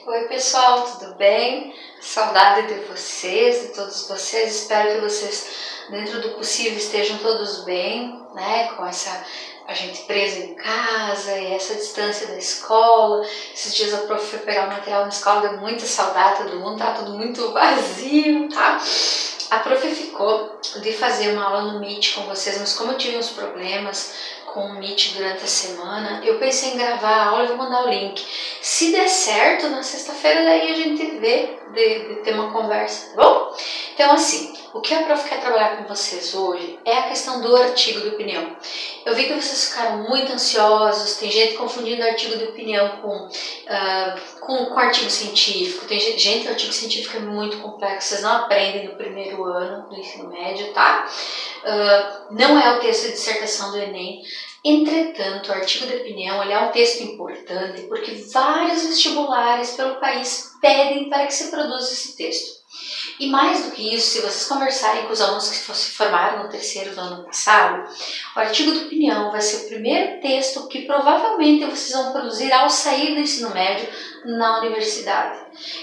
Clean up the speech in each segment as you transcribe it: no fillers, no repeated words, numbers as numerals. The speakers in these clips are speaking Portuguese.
Oi pessoal, tudo bem? Saudade de vocês, de todos vocês. Espero que vocês, dentro do possível, estejam todos bem, né? Com a gente presa em casa e essa distância da escola. Esses dias a prof foi pegar o material na escola, deu muita saudade, todo mundo tá tudo muito vazio, tá? A prof ficou de fazer uma aula no Meet com vocês, mas como eu tive uns problemas com o Meet durante a semana, eu pensei em gravar a aula e vou mandar o link. Se der certo, na sexta-feira daí a gente vê de ter uma conversa, tá bom? Então assim, o que a prof quer trabalhar com vocês hoje é a questão do artigo de opinião. Eu vi que vocês ficaram muito ansiosos, tem gente confundindo artigo de opinião com artigo científico. Tem gente, artigo científico é muito complexo, vocês não aprendem no primeiro ano do ensino médio, tá? Não é o texto de dissertação do Enem. Entretanto, o artigo de opinião ele é um texto importante porque vários vestibulares pelo país pedem para que se produza esse texto. E mais do que isso, se vocês conversarem com os alunos que se formaram no terceiro do ano passado, o artigo de opinião vai ser o primeiro texto que provavelmente vocês vão produzir ao sair do ensino médio na universidade.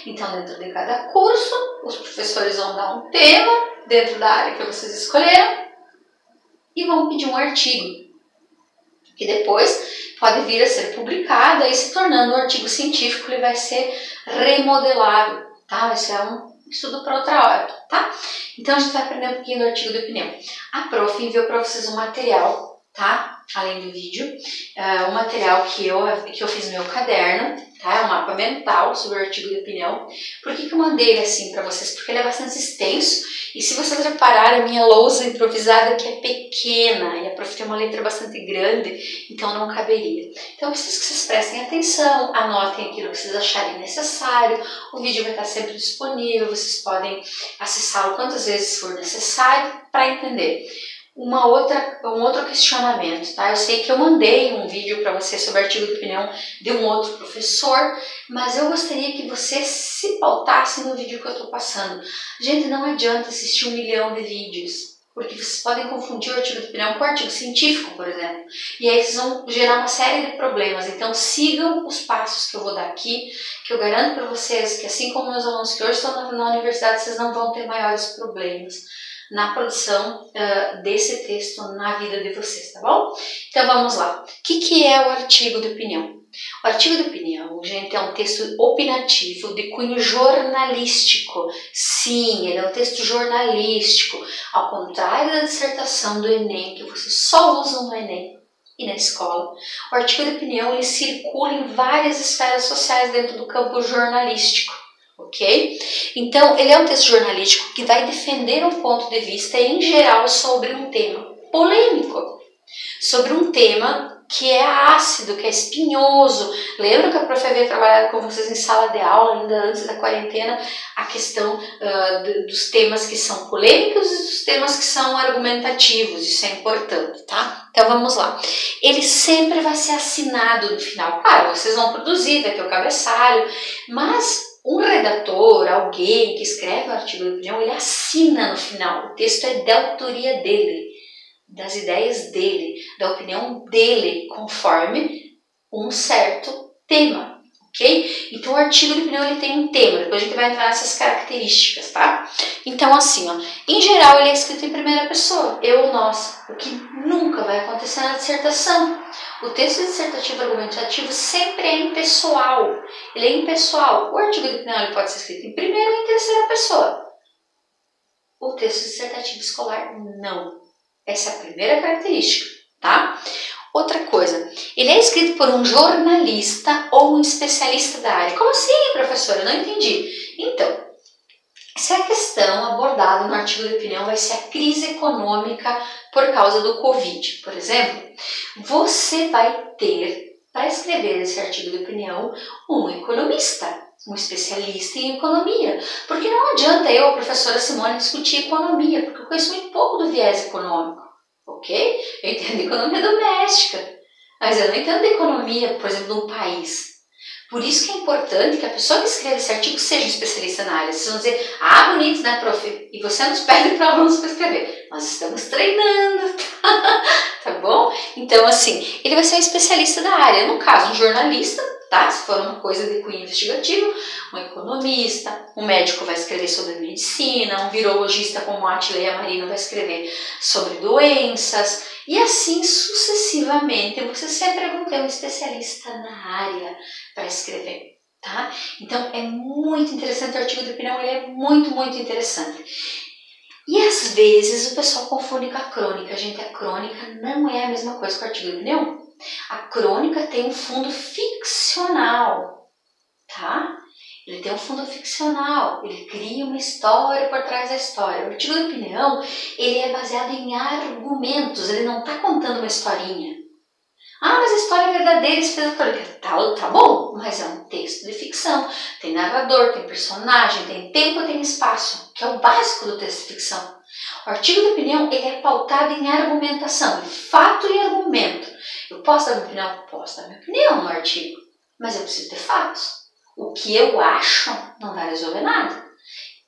Então, dentro de cada curso, os professores vão dar um tema dentro da área que vocês escolheram e vão pedir um artigo, que depois pode vir a ser publicado e se tornando um artigo científico, ele vai ser remodelado, tá? Isso é um estudo para outra hora, tá? Então a gente vai aprender um pouquinho do artigo de opinião. A prof enviou para vocês um material, tá? Além do vídeo, um material que eu fiz no meu caderno, tá? É um mapa mental sobre o artigo de opinião. Por que eu mandei ele assim para vocês? Porque ele é bastante extenso e se vocês repararem, a minha lousa improvisada aqui é pequena e a prof tem uma letra bastante grande, então não caberia. Então eu preciso que vocês prestem atenção, anotem aquilo que vocês acharem necessário. O vídeo vai estar sempre disponível, vocês podem acessá-lo quantas vezes for necessário para entender. Um outro questionamento, tá? Eu sei que eu mandei um vídeo para você sobre artigo de opinião de um outro professor, mas eu gostaria que você se pautasse no vídeo que eu estou passando. Gente, não adianta assistir 1 milhão de vídeos, porque vocês podem confundir o artigo de opinião com o artigo científico, por exemplo, e aí vocês vão gerar uma série de problemas. Então sigam os passos que eu vou dar aqui, que eu garanto para vocês que assim como meus alunos que hoje estão na universidade, vocês não vão ter maiores problemas na produção desse texto na vida de vocês, tá bom? Então vamos lá. O que é o artigo de opinião? O artigo de opinião, gente, é um texto opinativo de cunho jornalístico. Sim, ele é um texto jornalístico, ao contrário da dissertação do Enem, que vocês só usam no Enem e na escola. O artigo de opinião ele circula em várias esferas sociais dentro do campo jornalístico. Ok? Então, ele é um texto jornalístico que vai defender um ponto de vista em geral sobre um tema polêmico, sobre um tema que é ácido, que é espinhoso. Lembra que a prof havia trabalhado com vocês em sala de aula, ainda antes da quarentena, a questão dos temas que são polêmicos e dos temas que são argumentativos. Isso é importante, tá? Então vamos lá. Ele sempre vai ser assinado no final. Claro, vocês vão produzir, vai ter o cabeçalho, mas um redator, alguém que escreve o artigo de opinião, ele assina no final. O texto é da autoria dele, das ideias dele, da opinião dele, conforme um certo tema, ok? Então o artigo de opinião ele tem um tema, depois a gente vai entrar nessas características, tá? Então assim, ó, em geral ele é escrito em primeira pessoa, eu ou nós, o que nunca vai acontecer na dissertação. O texto dissertativo argumentativo sempre é impessoal, ele é impessoal. O artigo de opinião ele pode ser escrito em primeira ou em terceira pessoa. O texto dissertativo escolar não. Essa é a primeira característica, tá? Outra coisa, ele é escrito por um jornalista ou um especialista da área. Como assim, professora? Eu não entendi. Então, se a questão abordada no artigo de opinião vai ser a crise econômica por causa do Covid, por exemplo, você vai ter, para escrever esse artigo de opinião, um economista, um especialista em economia. Porque não adianta eu, a professora Simone, discutir economia, porque eu conheço muito pouco do viés econômico, ok? Eu entendo economia doméstica, mas eu não entendo economia, por exemplo, de um país. Por isso que é importante que a pessoa que escreve esse artigo seja um especialista na área. Vocês vão dizer, ah, bonito, né, prof? E você nos pede para alunos para escrever. Nós estamos treinando, tá bom? Então, assim, ele vai ser um especialista da área. No caso, um jornalista tá? Se for uma coisa de cunho investigativo, um economista, um médico vai escrever sobre medicina, um virologista como a Atileia Marino vai escrever sobre doenças, e assim sucessivamente. Vocês sempre vão ter um especialista na área para escrever, tá? Então é muito interessante, o artigo de opinião ele é muito, muito interessante. E às vezes o pessoal confunde com a crônica. Gente, a crônica não é a mesma coisa que o artigo de opinião. A crônica tem um fundo ficcional, tá? Ele tem um fundo ficcional, ele cria uma história por trás da história. O artigo de opinião, ele é baseado em argumentos, ele não está contando uma historinha. Ah, mas a história é verdadeira, isso fez a crônica. Tá bom, mas é um texto de ficção. Tem narrador, tem personagem, tem tempo, tem espaço, que é o básico do texto de ficção. O artigo de opinião, ele é pautado em argumentação, em fato e argumento. Eu posso dar minha opinião? Posso dar minha opinião no artigo, mas eu preciso ter fatos. O que eu acho não vai resolver nada.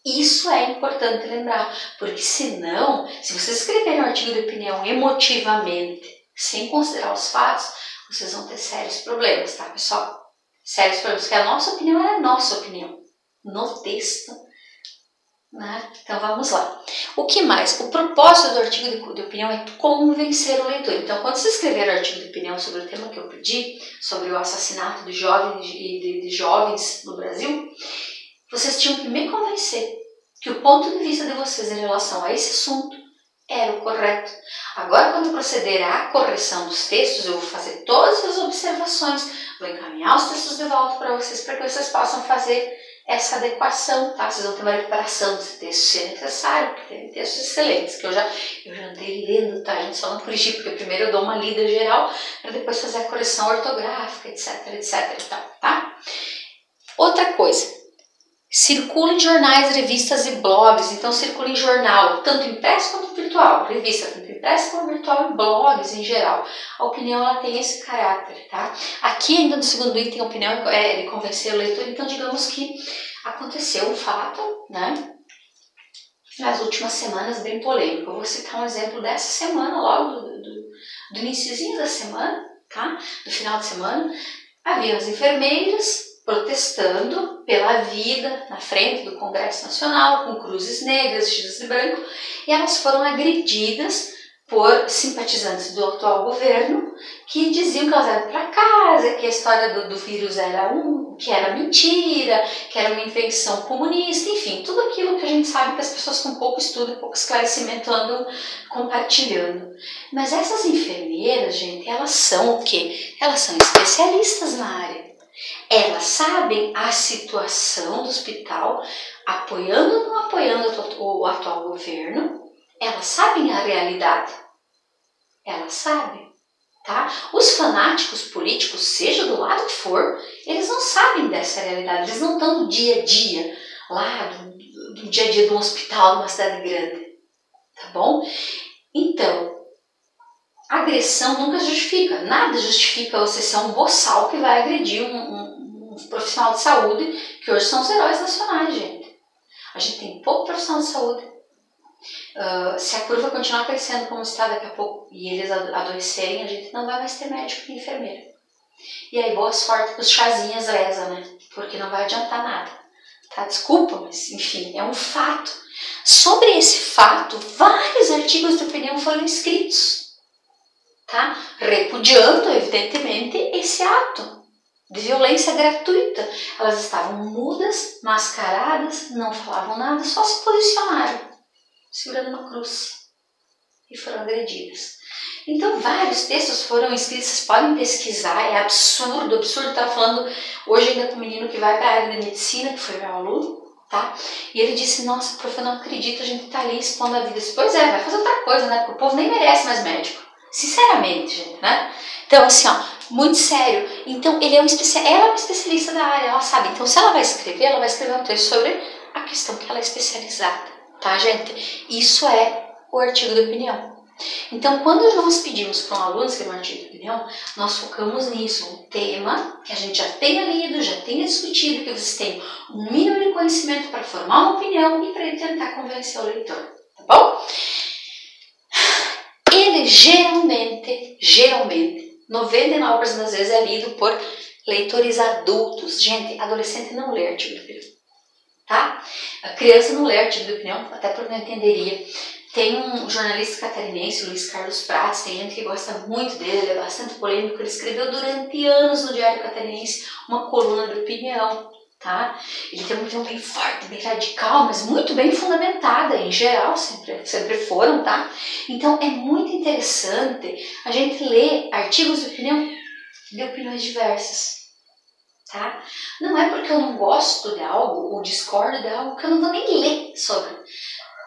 Isso é importante lembrar, porque senão, se vocês escreverem um artigo de opinião emotivamente, sem considerar os fatos, vocês vão ter sérios problemas, tá, pessoal? Sérios problemas, porque a nossa opinião é a nossa opinião no texto, né? Então vamos lá. O que mais? O propósito do artigo de opinião é convencer o leitor. Então, quando vocês escreveram o artigo de opinião sobre o tema que eu pedi, sobre o assassinato de jovens no Brasil, vocês tinham que me convencer que o ponto de vista de vocês em relação a esse assunto era o correto. Agora, quando proceder à correção dos textos, eu vou fazer todas as observações, vou encaminhar os textos de volta para que vocês possam fazer essa adequação, tá? Vocês vão ter uma recuperação desse texto, se necessário, porque tem textos excelentes, que eu já andei lendo, tá? A gente só não corrigir, porque primeiro eu dou uma lida geral, para depois fazer a correção ortográfica, etc, etc, tá? Outra coisa. Circula em jornais, revistas e blogs. Então circula em jornal, tanto impresso quanto virtual. Revista, tanto impressa quanto virtual, e blogs em geral. A opinião ela tem esse caráter, tá? Aqui ainda no segundo item, a opinião é de convencer o leitor. Então digamos que aconteceu um fato, né? Nas últimas semanas bem polêmico. Eu vou citar um exemplo dessa semana, logo do iniciozinho da semana, tá? Do final de semana. Havia as enfermeiras protestando pela vida na frente do Congresso Nacional, com cruzes negras, vestidas de branco, e elas foram agredidas por simpatizantes do atual governo, que diziam que elas eram para casa, que a história do vírus que era mentira, que era uma invenção comunista, enfim, tudo aquilo que a gente sabe que as pessoas com pouco estudo e pouco esclarecimento andam compartilhando. Mas essas enfermeiras, gente, elas são o quê? Elas são especialistas na área. Elas sabem a situação do hospital, apoiando ou não apoiando o atual governo. Elas sabem a realidade. Elas sabem, tá? Os fanáticos políticos, seja do lado que for, eles não sabem dessa realidade. Eles não estão no dia a dia, lá do dia a dia de um hospital, de uma cidade grande. Tá bom? Então, agressão nunca justifica. Nada justifica você ser um boçal que vai agredir um profissional de saúde, que hoje são os heróis nacionais, gente. A gente tem pouco profissional de saúde. Se a curva continuar crescendo como está daqui a pouco e eles adoecerem, a gente não vai mais ter médico nem enfermeira. E aí, boa sorte que os chazinhas rezam, né? Porque não vai adiantar nada. Tá? Desculpa, mas enfim, é um fato. Sobre esse fato, vários artigos de opinião foram escritos, tá? Repudiando, evidentemente, esse ato de violência gratuita. Elas estavam mudas, mascaradas, não falavam nada, só se posicionaram, segurando uma cruz, e foram agredidas. Então, vários textos foram escritos, vocês podem pesquisar, é absurdo. Eu estava falando hoje ainda com um menino que vai para a área da medicina, que foi meu aluno, tá? E ele disse, nossa, prof, eu não acredito, a gente tá ali expondo a vida. Eu disse, pois é, vai fazer outra coisa, né? Porque o povo nem merece mais médico. Sinceramente, gente, né? Então, assim, ó, muito sério. Então, ela é uma especialista da área, ela sabe. Então, se ela vai escrever um texto sobre a questão que ela é especializada, tá, gente? Isso é o artigo de opinião. Então, quando nós pedimos para um aluno escrever um artigo de opinião, nós focamos nisso, um tema que a gente já tenha lido, já tenha discutido, que vocês tenham um mínimo de conhecimento para formar uma opinião e para ele tentar convencer o leitor, tá bom? Ele geralmente, 99% das vezes é lido por leitores adultos. Gente, adolescente não lê artigo de opinião, tá? A criança não lê artigo de opinião, até porque não entenderia. Tem um jornalista catarinense, Luiz Carlos Prates, tem gente que gosta muito dele, ele é bastante polêmico, ele escreveu durante anos no Diário Catarinense uma coluna de opinião, tá? Ele tem uma opinião bem forte, bem radical, mas muito bem fundamentada, em geral, sempre foram, tá? Então é muito interessante a gente ler artigos de opinião de opiniões diversas, tá? Não é porque eu não gosto de algo ou discordo de algo que eu não vou nem ler sobre.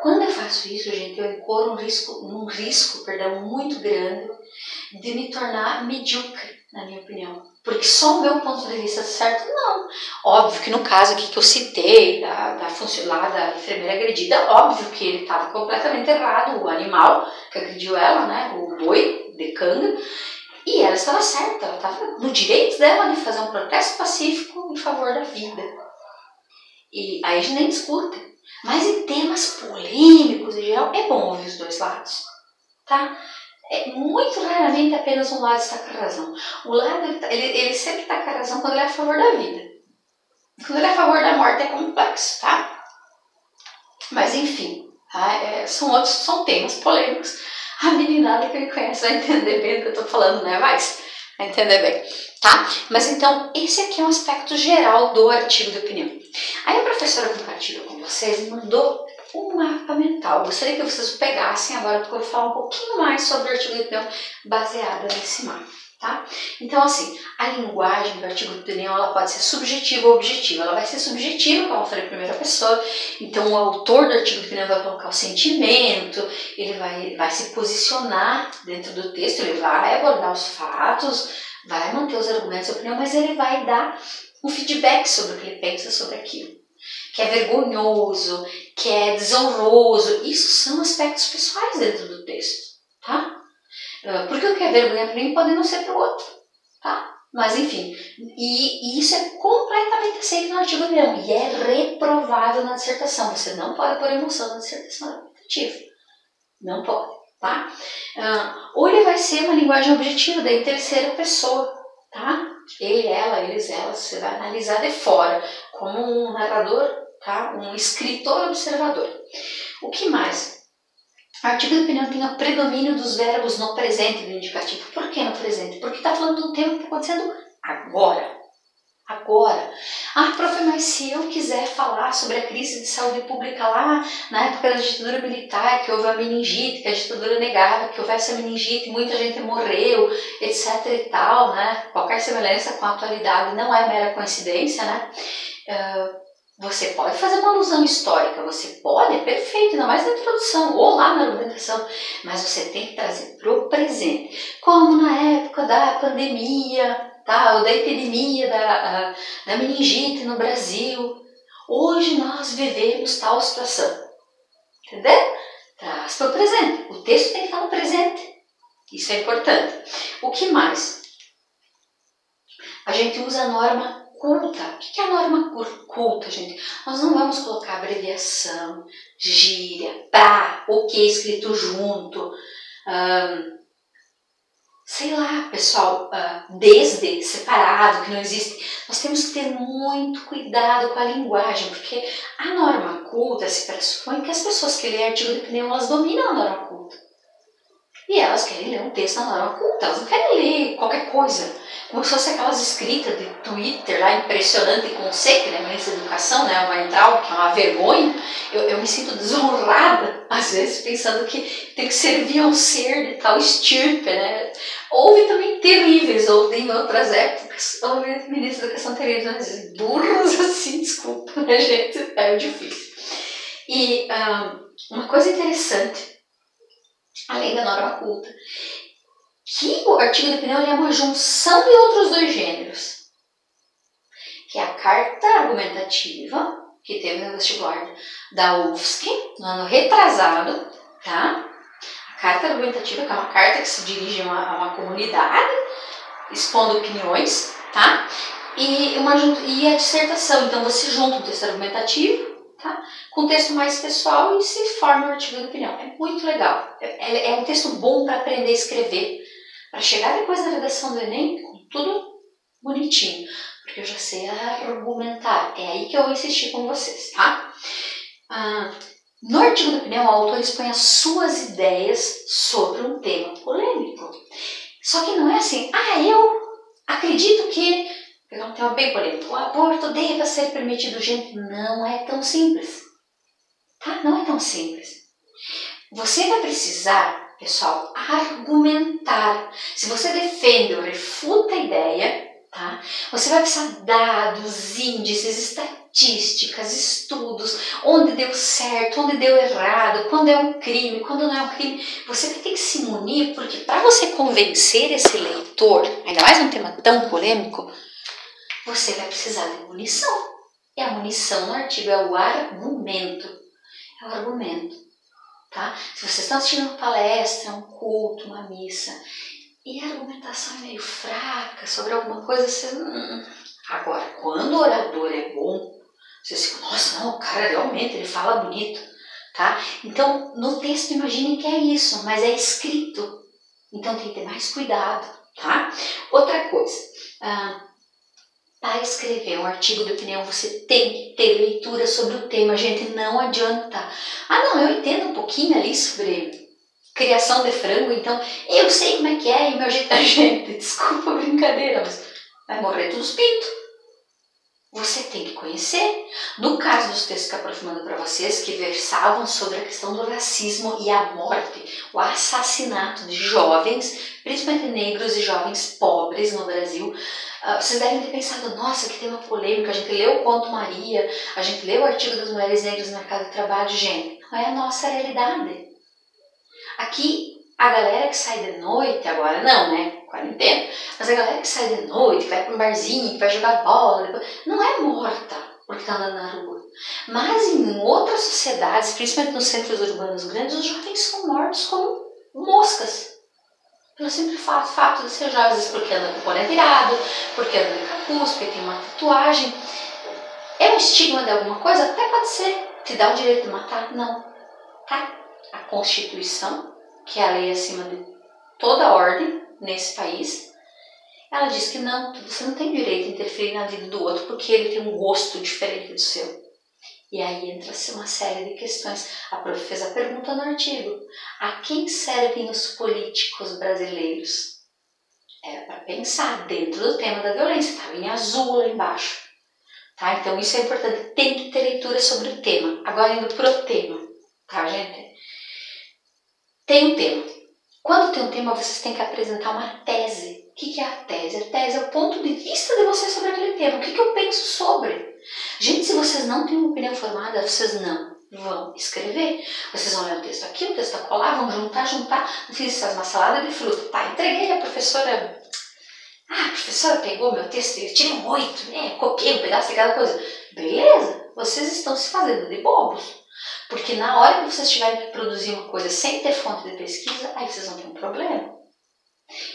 Quando eu faço isso, gente, eu incorro um risco muito grande de me tornar medíocre, na minha opinião. Porque só o meu ponto de vista certo, não. Óbvio que no caso aqui que eu citei, da enfermeira agredida, óbvio que ele estava completamente errado, o animal que agrediu ela, né, o boi de canga, e ela estava certa, ela estava no direito dela de fazer um protesto pacífico em favor da vida. E aí a gente nem discute. Mas em temas polêmicos, em geral, é bom ouvir os dois lados, tá? Muito raramente apenas um lado está com a razão. O lado, ele sempre está com a razão quando ele é a favor da vida. Quando ele é a favor da morte é complexo, tá? Mas enfim, tá? São temas polêmicos. A meninada que me conhece vai entender bem o que eu estou falando, né? Vai entender bem, tá? Mas então, esse aqui é um aspecto geral do artigo de opinião. Aí a professora compartilhou com vocês e mandou um mapa mental. Eu gostaria que vocês pegassem agora, porque eu vou falar um pouquinho mais sobre o artigo de opinião baseado nesse mapa, tá? Então, assim, a linguagem do artigo de opinião, ela pode ser subjetiva ou objetiva. Ela vai ser subjetiva, como eu falei, em primeira pessoa. Então, o autor do artigo de opinião vai colocar o sentimento, ele vai se posicionar dentro do texto, ele vai abordar os fatos, vai manter os argumentos da opinião, mas ele vai dar um feedback sobre o que ele pensa sobre aquilo. Que é vergonhoso, que é desonroso. Isso são aspectos pessoais dentro do texto, tá? Porque o que é vergonha para mim pode não ser para o outro, tá? Mas enfim, e isso é completamente aceito no artigo de opinião e é reprovável na dissertação. Você não pode pôr emoção na dissertação argumentativa. Não pode, tá? Ou ele vai ser uma linguagem objetiva, daí em terceira pessoa, tá? Ele, ela, eles, elas, você vai analisar de fora, como um narrador, tá? Um escritor observador. O que mais? O artigo de opinião tem o predomínio dos verbos no presente do indicativo. Por que no presente? Porque está falando de um tema que está acontecendo agora. Agora. Prof, mas se eu quiser falar sobre a crise de saúde pública lá, na época da ditadura militar, que houve a meningite, que a ditadura negava que houvesse a meningite, muita gente morreu, etc e tal, né? Qualquer semelhança com a atualidade não é mera coincidência, né? Você pode fazer uma alusão histórica, você pode, é perfeito, ainda mais na introdução ou lá na argumentação, mas você tem que trazer para o presente, como na época da pandemia, tá? Ou da epidemia da meningite no Brasil. Hoje nós vivemos tal situação, entendeu? Traz para o presente, o texto tem que estar no presente, isso é importante. O que mais? A gente usa a norma culta. O que é a norma culta, gente? Nós não vamos colocar abreviação, gíria, o que escrito junto, sei lá, pessoal, desde, separado, que não existe. Nós temos que ter muito cuidado com a linguagem, porque a norma culta se pressupõe que as pessoas que lêem artigo de opinião, elas dominam a norma culta. E elas querem ler um texto na norma culta, elas não querem ler qualquer coisa. Como se fosse aquelas escritas de Twitter lá, impressionante com o C, que é a ministra da Educação, né, uma entral, que é uma vergonha. Eu me sinto desonrada, às vezes, pensando que tem que servir a um ser de tal estirpe, né. Houve também terríveis, houve em outras épocas, houve ministra da Educação terríveis, mas burros assim, desculpa, né, gente, é difícil. E uma coisa interessante, além da norma culta, que o artigo de opinião é uma junção de outros dois gêneros, que é a carta argumentativa, que teve no vestibular da UFSC, no ano retrasado, tá? A carta argumentativa, que é uma carta que se dirige a uma comunidade, expondo opiniões, tá? E a dissertação, então você junta o texto argumentativo, tá? Com um texto mais pessoal e se forma o artigo de opinião. É muito legal. É um texto bom para aprender a escrever, para chegar depois na redação do Enem com tudo bonitinho, porque eu já sei argumentar. É aí que eu vou insistir com vocês, tá? No artigo da opinião, o autor expõe as suas ideias sobre um tema polêmico. Só que não é assim, eu acredito que, é um tema bem polêmico, o aborto deva ser permitido. Gente, não é tão simples, tá? Não é tão simples. Você vai precisar, pessoal, argumentar. Se você defende ou refuta a ideia, tá? Você vai precisar de dados, índices, estatísticas, estudos, onde deu certo, onde deu errado, quando é um crime, quando não é um crime. Você vai ter que se munir, porque para você convencer esse leitor, ainda mais um tema tão polêmico, você vai precisar de munição. E a munição no artigo é o argumento. É o argumento. Tá? Se vocês estão assistindo uma palestra, um culto, uma missa, e a argumentação é meio fraca sobre alguma coisa, você... Agora, quando o orador é bom, você fica, nossa, não, o cara realmente, ele fala bonito, tá? Então, no texto, imaginem que é isso, mas é escrito. Então, tem que ter mais cuidado, tá? Outra coisa, para escrever um artigo de opinião, você tem que ter leitura sobre o tema, gente, não adianta. Não, eu entendo um pouquinho ali sobre criação de frango, então eu sei como é que é, e meu jeito da gente, desculpa a brincadeira, mas vai morrer todos os pintos. Você tem que conhecer. No caso dos textos que eu aprofundando para vocês, que versavam sobre a questão do racismo e a morte, o assassinato de jovens, principalmente negros e jovens pobres no Brasil, vocês devem ter pensado, nossa, que tema polêmico, a gente leu o Conto Maria, a gente leu o artigo das mulheres negras no mercado de trabalho. Gente, não é a nossa realidade. Aqui, a galera que sai de noite, agora não, né? Quarentena. Mas a galera que sai de noite, que vai para um barzinho, que vai jogar bola, não é morta porque está andando na rua. Mas em outras sociedades, principalmente nos centros urbanos grandes, os jovens são mortos como moscas. Pelo simples fato de ser jovens, porque andam com o boné virado, porque andam de capuz, porque tem uma tatuagem. É um estigma de alguma coisa? Até pode ser. Te dá o direito de matar? Não. Tá? A Constituição, que é a lei acima de toda a ordem nesse país, ela diz que não, você não tem direito de interferir na vida do outro porque ele tem um gosto diferente do seu. E aí entra-se uma série de questões. A prof fez a pergunta no artigo: a quem servem os políticos brasileiros? Era para pensar dentro do tema da violência, estava em azul lá embaixo. Tá? Então isso é importante, tem que ter leitura sobre o tema. Agora indo pro tema, tá, gente? Tem um tema. Quando tem um tema, vocês têm que apresentar uma tese. O que é a tese? A tese é o ponto de vista de vocês sobre aquele tema. O que eu penso sobre? Gente, se vocês não têm uma opinião formada, vocês não vão escrever. Vocês vão ler o texto aqui, o texto acolá, vão juntar. No fim, isso faz uma salada de fruta. Tá, entreguei, a professora... a professora pegou meu texto e eu tirei um 8, né? Copiei um pedaço de cada coisa. Beleza, vocês estão se fazendo de bobos. Porque na hora que vocês tiverem que produzir uma coisa sem ter fonte de pesquisa, aí vocês vão ter um problema.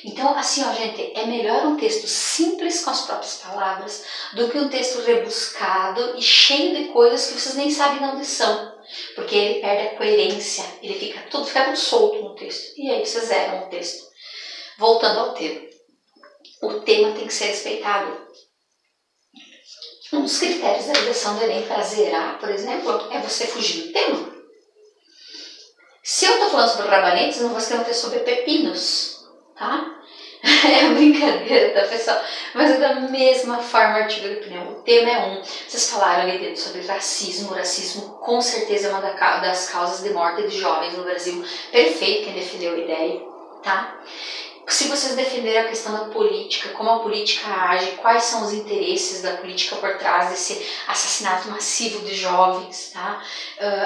Então, assim, ó, gente, é melhor um texto simples com as próprias palavras do que um texto rebuscado e cheio de coisas que vocês nem sabem de onde são. Porque ele perde a coerência, ele fica tudo solto no texto. E aí vocês erram o texto. Voltando ao tema. O tema tem que ser respeitado. Um dos critérios da redação do Enem para zerar, por exemplo, é você fugir do tema. Se eu estou falando sobre rabanetes, não vou escrever um texto sobre pepinos, tá? É brincadeira, tá, pessoal? Mas da mesma forma, artigo de opinião, o tema é um. Vocês falaram ali dentro sobre racismo. O racismo, com certeza, é uma das causas de morte de jovens no Brasil. Perfeito quem defendeu a ideia, tá? Se vocês defenderem a questão da política, como a política age, quais são os interesses da política por trás desse assassinato massivo de jovens, tá?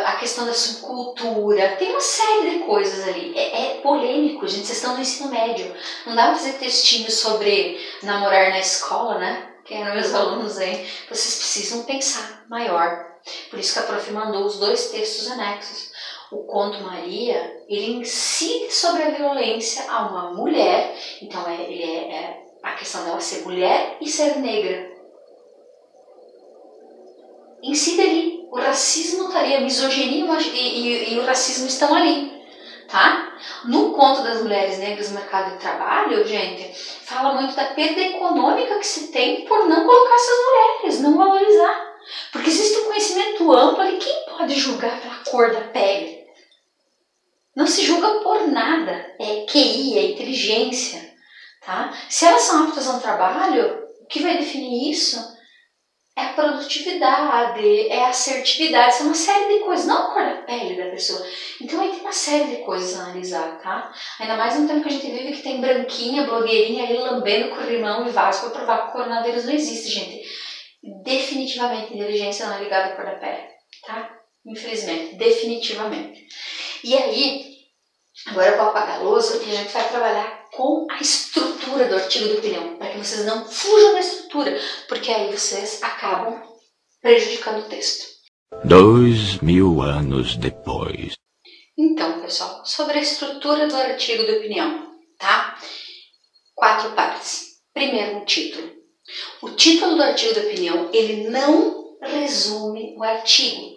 A questão da subcultura, tem uma série de coisas ali. É polêmico, gente, vocês estão no ensino médio. Não dá pra fazer textinho sobre namorar na escola, né? Quem eram meus alunos aí. Vocês precisam pensar maior. Por isso que a prof mandou os 2 textos anexos. O Conto Maria, ele incide sobre a violência a uma mulher, então a questão dela ser mulher e ser negra. Incide ali, o racismo está ali, a misoginia e o racismo estão ali. tá? No conto das mulheres negras no mercado de trabalho, gente, fala muito da perda econômica que se tem por não colocar essas mulheres, não valorizar. Porque existe um conhecimento amplo e quem pode julgar pela cor da pele? Não se julga por nada, é QI, é inteligência, tá? Se elas são aptas a um trabalho, o que vai definir isso é a produtividade, é a assertividade, são uma série de coisas, não a cor da pele da pessoa. Então aí tem uma série de coisas a analisar, tá? Ainda mais no tempo que a gente vive que tem branquinha, blogueirinha aí lambendo corrimão e vaso para provar que o coronavírus não existe, gente. Definitivamente inteligência não é ligada à cor da pele, tá? Infelizmente, definitivamente. E aí, agora eu vou apagar a lousa e a gente vai trabalhar com a estrutura do artigo de opinião, para que vocês não fujam da estrutura, porque aí vocês acabam prejudicando o texto. 2000 anos depois. Então, pessoal, sobre a estrutura do artigo de opinião, tá? 4 partes. Primeiro, um título. O título do artigo de opinião, ele não resume o artigo.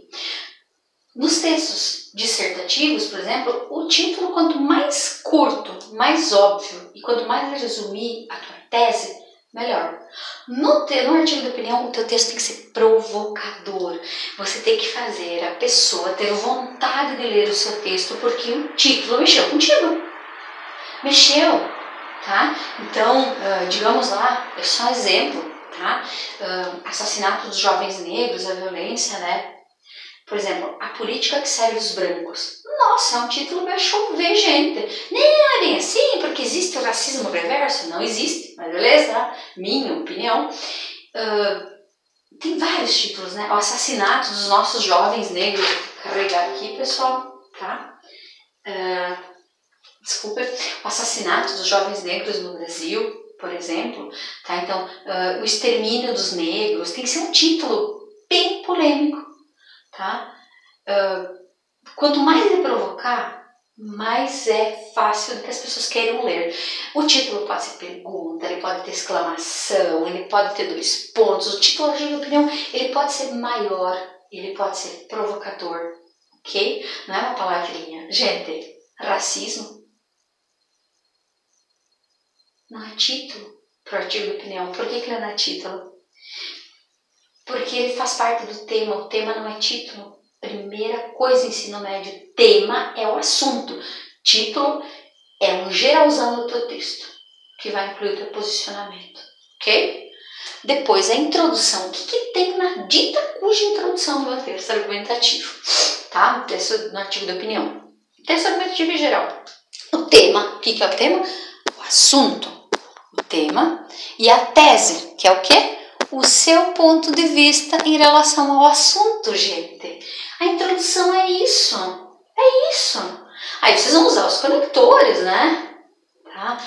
Nos textos dissertativos, por exemplo, o título, quanto mais curto, mais óbvio, e quanto mais resumir a tua tese, melhor. No artigo de opinião, o teu texto tem que ser provocador. Você tem que fazer a pessoa ter vontade de ler o seu texto, porque o título mexeu contigo. Mexeu, tá? Então, digamos lá, é só um exemplo, tá? Assassinato dos jovens negros, a violência, né? Por exemplo, a política que serve os brancos. Nossa, é um título que vai chover, gente. Não é bem assim, porque existe o racismo reverso? Não existe, mas beleza, tá? Minha opinião. Tem vários títulos, né? O assassinato dos nossos jovens negros. Vou carregar aqui, pessoal, tá? Desculpa. O assassinato dos jovens negros no Brasil, por exemplo, tá? Então, o extermínio dos negros. Tem que ser um título bem polêmico. Tá? Quanto mais ele provocar, mais é fácil que as pessoas queiram ler. O título pode ser pergunta, ele pode ter exclamação, ele pode ter 2 pontos. O título, de minha opinião, ele pode ser maior, ele pode ser provocador, ok? Não é uma palavrinha. Gente, racismo não é título para o artigo de opinião. Por que ele não é título? Porque ele faz parte do tema, o tema não é título. Primeira coisa, ensino médio, tema é o assunto. Título é um geralzão do teu texto, que vai incluir o teu posicionamento, ok? Depois, a introdução. O que tem na dita cuja introdução do meu texto argumentativo? Tá? O texto no artigo de opinião. O texto argumentativo em geral. O tema. O que é o tema? O assunto. O tema. E a tese, que é o quê? O seu ponto de vista em relação ao assunto, gente. A introdução é isso. É isso. Aí vocês vão usar os conectores, né? Tá?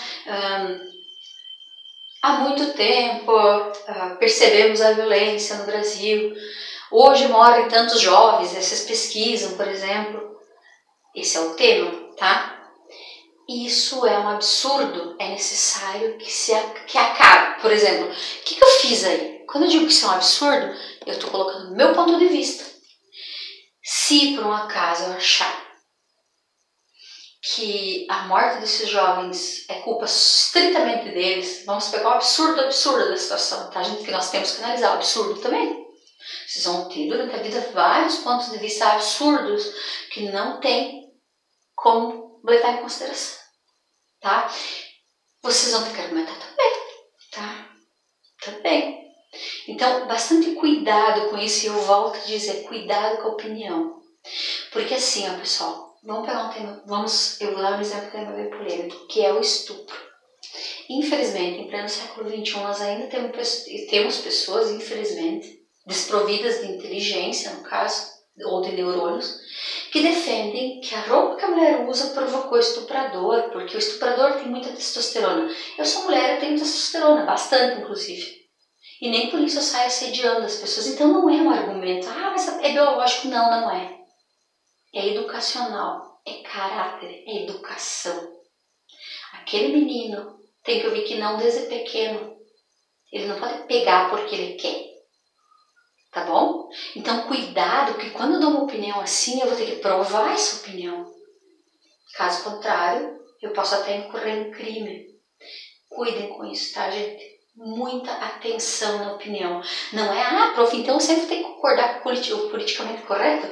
Há muito tempo percebemos a violência no Brasil. Hoje moram tantos jovens, vocês pesquisam, por exemplo. Esse é o tema, tá? Isso é um absurdo, é necessário que acabe. Por exemplo, o que eu fiz aí? Quando eu digo que isso é um absurdo, eu estou colocando o meu ponto de vista. Se por um acaso eu achar que a morte desses jovens é culpa estritamente deles, vamos pegar o absurdo da situação, tá, gente? Que nós temos que analisar o absurdo também. Vocês vão ter durante a vida vários pontos de vista absurdos que não tem como levar em consideração, tá? Vocês vão ter que argumentar também, tá? Também. Então, bastante cuidado com isso, e eu volto a dizer, cuidado com a opinião. Porque assim, ó, pessoal, vamos pegar um tema, eu vou dar um exemplo que é meio polêmico, que é o estupro. Infelizmente, em pleno século XXI, nós ainda temos pessoas, infelizmente, desprovidas de inteligência, no caso, ou de neurônios, que defendem que a roupa que a mulher usa provocou o estuprador, porque o estuprador tem muita testosterona. Eu sou mulher, eu tenho testosterona, bastante inclusive. E nem por isso eu saio assediando as pessoas. Então não é um argumento, mas é biológico. Não, não é. É educacional, é caráter, é educação. Aquele menino tem que ouvir que não desde pequeno. Ele não pode pegar porque ele quer. Tá bom? Então cuidado, que quando eu dou uma opinião assim, eu vou ter que provar essa opinião. Caso contrário, eu posso até incorrer em crime. Cuidem com isso, tá, gente? Muita atenção na opinião. Não é, prof, então eu sempre tenho que concordar com o politicamente correto?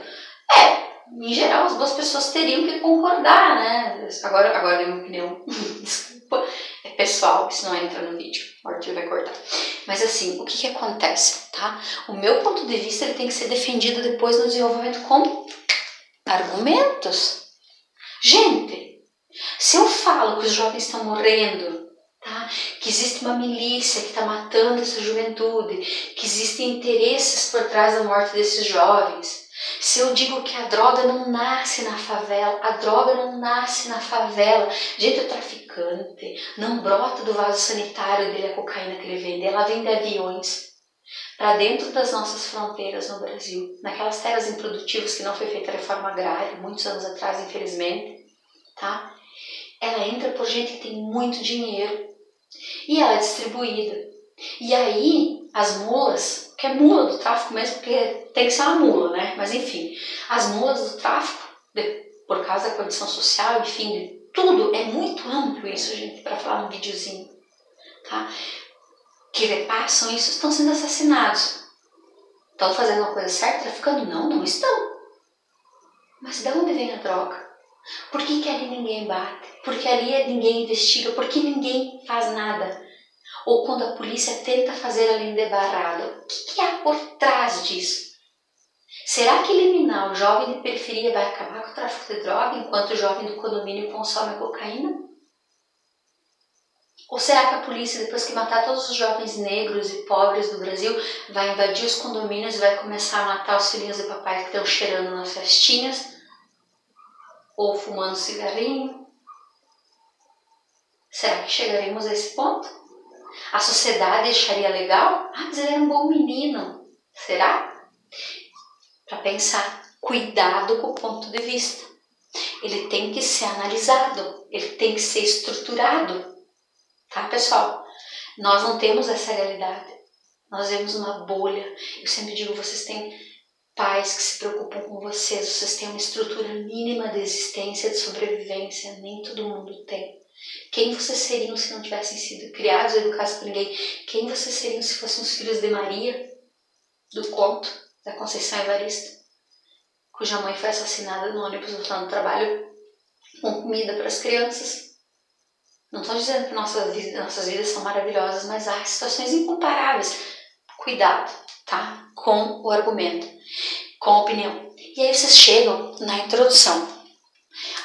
Em geral, as duas pessoas teriam que concordar, né? Agora é minha opinião. Desculpa, é pessoal, isso não entra no vídeo. O Arthur vai cortar. Mas assim, o que acontece, tá? O meu ponto de vista ele tem que ser defendido depois no desenvolvimento com argumentos. Gente, se eu falo que os jovens estão morrendo, tá? Que existe uma milícia que está matando essa juventude, que existem interesses por trás da morte desses jovens, se eu digo que a droga não nasce na favela, a droga não nasce na favela, gente, o traficante não brota do vaso sanitário dele a cocaína que ele vende, ela vem de aviões para dentro das nossas fronteiras no Brasil, naquelas terras improdutivas que não foi feita a reforma agrária, muitos anos atrás, infelizmente, tá? Ela entra por gente que tem muito dinheiro e ela é distribuída. E aí, as mulas, que é mula do tráfico mesmo, porque tem que ser uma mula, né? Mas enfim, as mulas do tráfico, por causa da condição social, enfim, de tudo, é muito amplo isso, gente, para falar num videozinho, tá? Que repassam isso, estão sendo assassinados. Estão fazendo uma coisa certa, traficando? Não estão. Mas de onde vem a droga? Por que ali ninguém bate? Por que ali ninguém investiga? Por que ninguém faz nada? Ou quando a polícia tenta fazer a linha barrada, o que há por trás disso? Será que eliminar o jovem de periferia vai acabar com o tráfico de droga enquanto o jovem do condomínio consome a cocaína? Ou será que a polícia, depois que matar todos os jovens negros e pobres do Brasil, vai invadir os condomínios e vai começar a matar os filhinhos de papai que estão cheirando nas festinhas? Ou fumando cigarrinho? Será que chegaremos a esse ponto? A sociedade acharia legal? Mas ele era um bom menino. Será? Para pensar, cuidado com o ponto de vista. Ele tem que ser analisado, ele tem que ser estruturado. Tá, pessoal? Nós não temos essa realidade. Nós vemos uma bolha. Eu sempre digo, vocês têm pais que se preocupam com vocês têm uma estrutura mínima de existência, de sobrevivência. Nem todo mundo tem. Quem vocês seriam se não tivessem sido criados ou educados por ninguém? Quem vocês seriam se fossem os filhos de Maria, do conto da Conceição Evaristo, cuja mãe foi assassinada no ônibus voltando do trabalho com comida para as crianças? Não estou dizendo que nossas vidas são maravilhosas, mas há situações incomparáveis. Cuidado, tá? Com o argumento, com a opinião. E aí vocês chegam na introdução.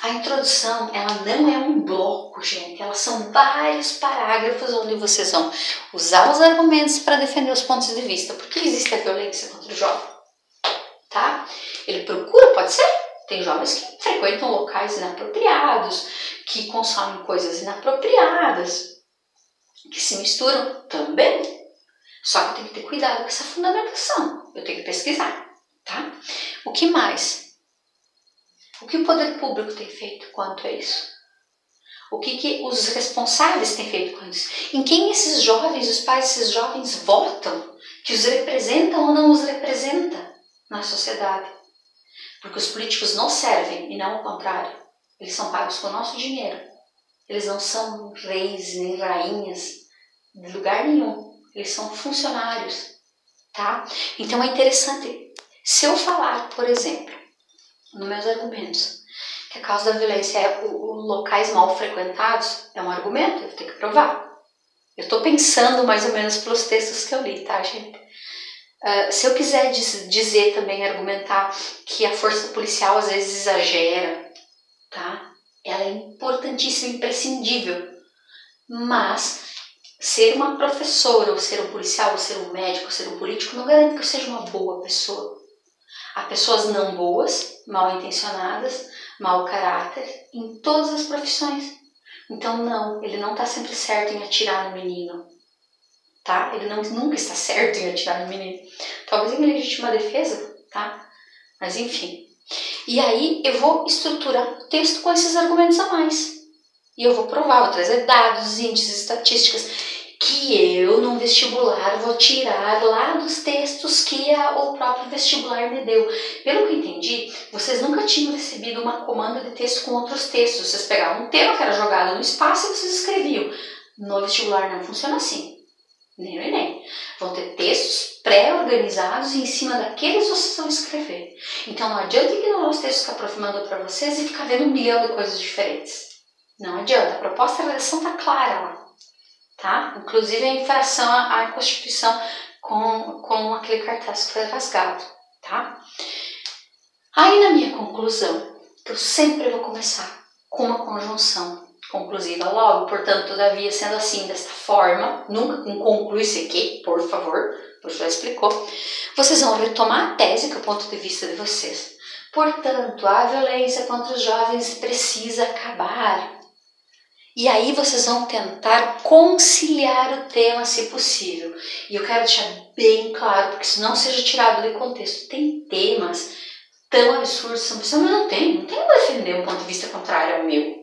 A introdução, ela não é um bloco, gente. Elas são vários parágrafos onde vocês vão usar os argumentos para defender os pontos de vista. Por que existe a violência contra o jovem? Tá? Ele procura, pode ser. Tem jovens que frequentam locais inapropriados, que consomem coisas inapropriadas, que se misturam também. Só que eu tenho que ter cuidado com essa fundamentação. Eu tenho que pesquisar, tá? O que mais? O que o poder público tem feito quanto a isso? O que os responsáveis têm feito com isso? Em quem esses jovens, os pais desses jovens votam? Que os representam ou não os representa na sociedade? Porque os políticos não servem, e não o contrário. Eles são pagos com o nosso dinheiro. Eles não são reis nem rainhas de lugar nenhum. Eles são funcionários, tá? Então é interessante. Se eu falar, por exemplo, nos meus argumentos, que a causa da violência é os locais mal frequentados, é um argumento, eu tenho que provar. Eu estou pensando mais ou menos pelos textos que eu li, tá, gente? Se eu quiser dizer também, argumentar que a força policial às vezes exagera, tá? Ela é importantíssima, imprescindível. Mas ser uma professora, ou ser um policial, ou ser um médico, ou ser um político, não garante que eu seja uma boa pessoa. Há pessoas não boas, mal intencionadas, mau caráter, em todas as profissões. Então não, ele não está sempre certo em atirar no menino. Tá? Ele nunca está certo em atirar no menino. Talvez em legítima defesa, tá? Mas enfim. E aí eu vou estruturar o texto com esses argumentos a mais. E eu vou provar, vou trazer dados, índices, estatísticas. que eu, num vestibular, vou tirar lá dos textos que o próprio vestibular me deu. Pelo que eu entendi, vocês nunca tinham recebido uma comanda de texto com outros textos. Vocês pegavam um tema que era jogado no espaço e vocês escreviam. No vestibular não funciona assim. Nem o Enem. Vão ter textos pré-organizados e em cima daqueles vocês vão escrever. Então não adianta ignorar os textos que a prof mandou para vocês e ficar vendo 1 milhão de coisas diferentes. Não adianta. A proposta da redação está clara lá. Tá? Inclusive a infração à Constituição com aquele cartaz que foi rasgado. Tá? Aí na minha conclusão, que eu sempre vou começar com uma conjunção conclusiva logo, portanto, todavia, sendo assim, desta forma, nunca conclui-se aqui, por favor, o professor já explicou, vocês vão retomar a tese, que é o ponto de vista de vocês. Portanto, a violência contra os jovens precisa acabar. E aí vocês vão tentar conciliar o tema, se possível. E eu quero deixar bem claro, porque isso não seja tirado de contexto. Tem temas tão absurdos, mas não tem como defender um ponto de vista contrário ao meu.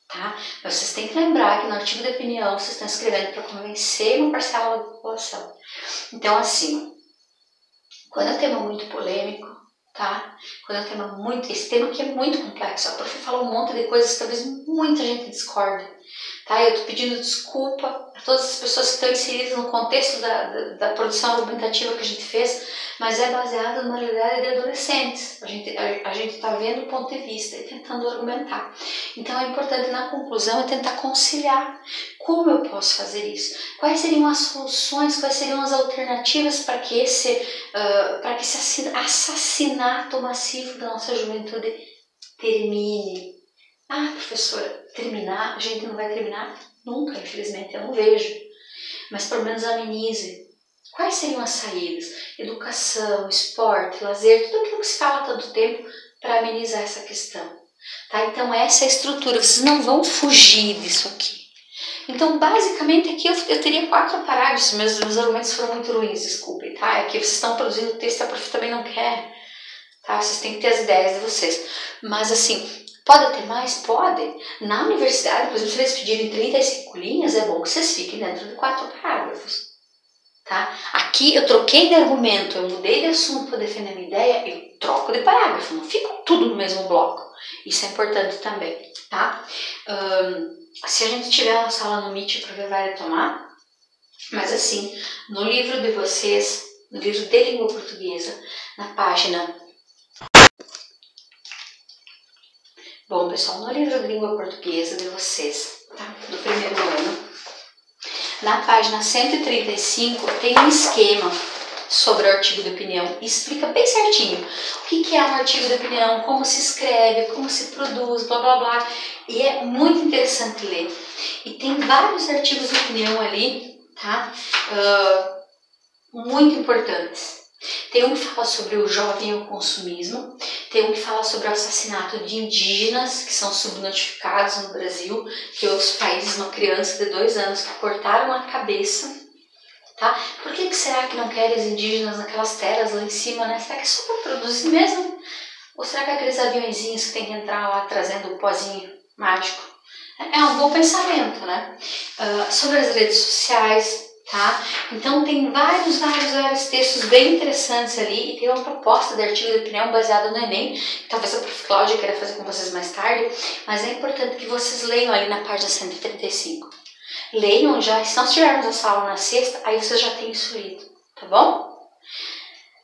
Tá? Mas vocês têm que lembrar que no artigo de opinião vocês estão escrevendo para convencer uma parcela da população. Então, assim, quando é um tema muito polêmico, tá? Quando é um tema esse tema aqui é muito complexo, a prof falou um monte de coisas que talvez muita gente discorde, tá? Eu tô pedindo desculpa a todas as pessoas que estão inseridas no contexto da produção argumentativa que a gente fez, mas é baseado na realidade de adolescentes. A gente tá vendo o ponto de vista e tentando argumentar. Então é importante na conclusão é tentar conciliar. Como eu posso fazer isso? Quais seriam as soluções, quais seriam as alternativas para que esse assassinato massivo da nossa juventude termine? Ah, professora, terminar? A gente não vai terminar nunca, infelizmente, eu não vejo. Mas pelo menos amenize. Quais seriam as saídas? Educação, esporte, lazer, tudo aquilo que se fala há tanto tempo para amenizar essa questão. Tá? Então essa é a estrutura, vocês não vão fugir disso aqui. Então basicamente aqui eu teria 4 parágrafos, meus argumentos foram muito ruins, desculpem, tá? É que vocês estão produzindo o texto e a prof também não quer, tá? Vocês têm que ter as ideias de vocês. Mas assim, pode ter mais? Pode. Na universidade, por exemplo, se eles pedirem 35 linhas, é bom que vocês fiquem dentro de 4 parágrafos. Tá? Aqui eu troquei de argumento, eu mudei de assunto para defender a minha ideia, eu troco de parágrafo, não fico tudo no mesmo bloco. Isso é importante também, tá? Se a gente tiver uma sala no Meet, o professor vai retomar, mas assim, no livro de vocês, no livro de língua portuguesa, na página... Bom, pessoal, no livro de língua portuguesa de vocês, tá? Do primeiro ano, na página 135 tem um esquema sobre o artigo de opinião e explica bem certinho o que é um artigo de opinião, como se escreve, como se produz, blá blá blá. E é muito interessante ler. E tem vários artigos de opinião ali, tá? Muito importantes. Tem um que fala sobre o jovem e o consumismo, tem um que fala sobre o assassinato de indígenas que são subnotificados no Brasil, que os países, uma criança de 2 anos que cortaram a cabeça, tá? Por que será que não querem os indígenas naquelas terras lá em cima, né? Será que é só para produzir mesmo? Ou será que aqueles aviõezinhos que tem que entrar lá trazendo o pozinho mágico? É um bom pensamento, né? Sobre as redes sociais, tá? Então tem vários textos bem interessantes ali e tem uma proposta de artigo de opinião baseado no Enem, que talvez a prof. Cláudia queira fazer com vocês mais tarde, mas é importante que vocês leiam ali na página 135. Leiam já, se nós tivermos a sala na sexta, aí vocês já têm isso lido, tá bom?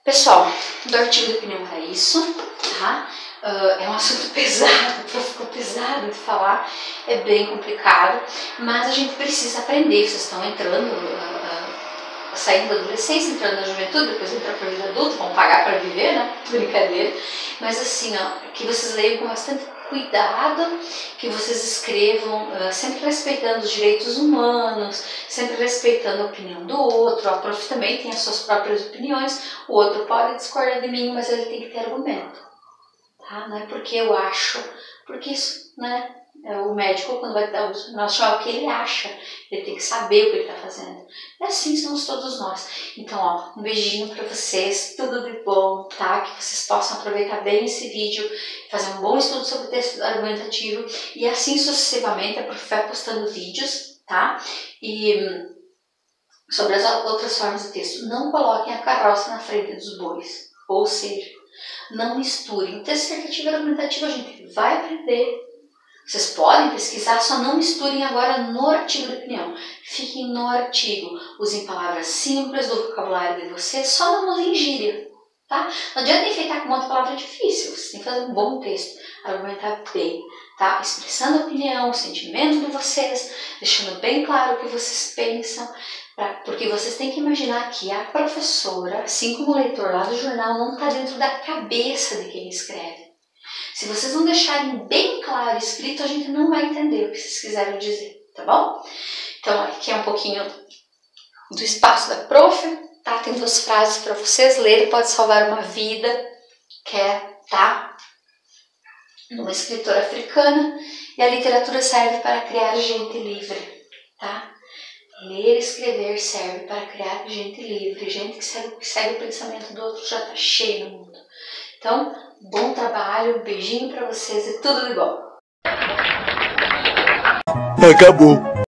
Pessoal, do artigo de opinião para isso, tá? É um assunto pesado, ficou pesado de falar, é bem complicado, mas a gente precisa aprender. Vocês estão entrando, saindo da adolescência, entrando na juventude, depois entrar para a vida adulta, vão pagar para viver, né? Brincadeira. Mas assim, que vocês leiam com bastante cuidado, que vocês escrevam sempre respeitando os direitos humanos, sempre respeitando a opinião do outro. A prof também tem as suas próprias opiniões, o outro pode discordar de mim, mas ele tem que ter argumento. Tá? Não é porque eu acho, porque isso, né? O médico, quando vai dar o diagnóstico, o que ele acha, ele tem que saber o que ele está fazendo. E assim somos todos nós. Então, um beijinho para vocês, tudo de bom, tá? Que vocês possam aproveitar bem esse vídeo, fazer um bom estudo sobre o texto argumentativo e assim sucessivamente a prof vai postando vídeos, tá? E Sobre as outras formas de texto, não coloquem a carroça na frente dos bois. Ou seja, não misturem. O texto dissertativo e argumentativo a gente vai aprender. Vocês podem pesquisar, só não misturem agora no artigo de opinião. Fiquem no artigo. Usem palavras simples do vocabulário de vocês, só não usem gíria. Tá? Não adianta enfeitar com um monte de palavra difícil. Vocês têm que fazer um bom texto, argumentar bem, tá? Expressando a opinião, o sentimento de vocês, deixando bem claro o que vocês pensam, porque vocês têm que imaginar que a professora, assim como o leitor lá do jornal, não está dentro da cabeça de quem escreve. Se vocês não deixarem bem claro escrito, a gente não vai entender o que vocês quiseram dizer, tá bom? Então, aqui é um pouquinho do espaço da prof, tá? Tem 2 frases para vocês lerem, pode salvar uma vida, que é, tá? Uma escritora africana, e a literatura serve para criar gente livre, tá? Ler e escrever serve para criar gente livre, gente que segue o pensamento do outro, já tá cheio no mundo. Então, bom trabalho, um beijinho para vocês e tudo de bom. Acabou.